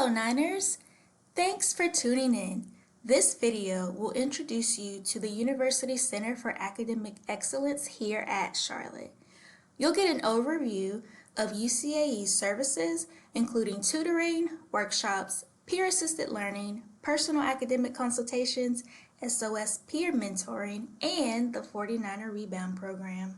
Hello, Niners! Thanks for tuning in. This video will introduce you to the University Center for Academic Excellence here at Charlotte. You'll get an overview of UCAE's services, including tutoring, workshops, peer-assisted learning, personal academic consultations, SOS peer mentoring, and the 49er Rebound Program.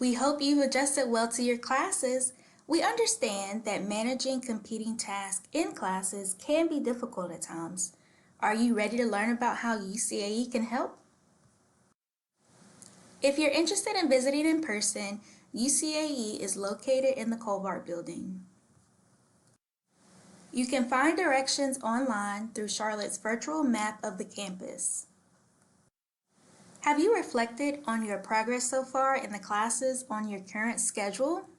We hope you've adjusted well to your classes. We understand that managing competing tasks in classes can be difficult at times. Are you ready to learn about how UCAE can help? If you're interested in visiting in person, UCAE is located in the Colvart building. You can find directions online through Charlotte's virtual map of the campus. Have you reflected on your progress so far in the classes on your current schedule?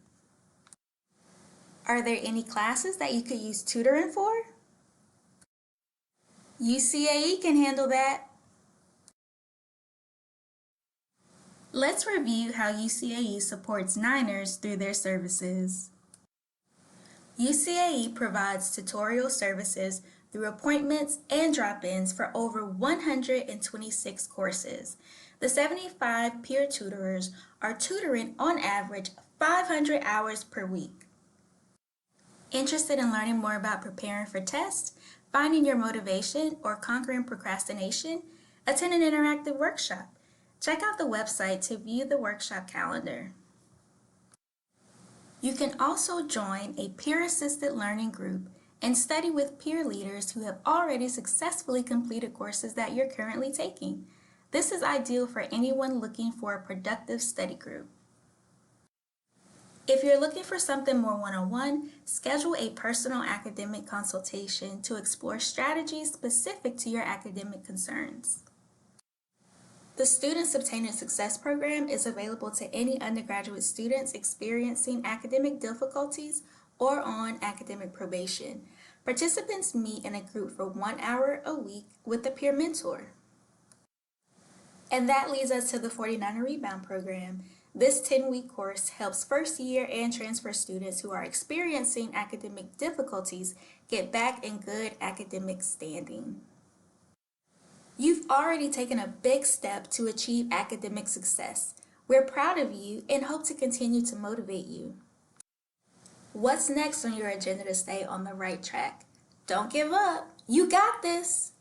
Are there any classes that you could use tutoring for? UCAE can handle that. Let's review how UCAE supports Niners through their services. UCAE provides tutorial services through appointments and drop-ins for over 126 courses. The 75 peer tutors are tutoring on average 500 hours per week. Interested in learning more about preparing for tests, finding your motivation, or conquering procrastination? Attend an interactive workshop. Check out the website to view the workshop calendar. You can also join a peer-assisted learning group and study with peer leaders who have already successfully completed courses that you're currently taking. This is ideal for anyone looking for a productive study group. If you're looking for something more one-on-one, schedule a personal academic consultation to explore strategies specific to your academic concerns. The Students Obtaining Success program is available to any undergraduate students experiencing academic difficulties or on academic probation. Participants meet in a group for 1 hour a week with a peer mentor. And that leads us to the 49er Rebound program. This 10-week course helps first-year and transfer students who are experiencing academic difficulties get back in good academic standing. You've already taken a big step to achieve academic success. We're proud of you and hope to continue to motivate you. What's next on your agenda to stay on the right track? Don't give up. You got this!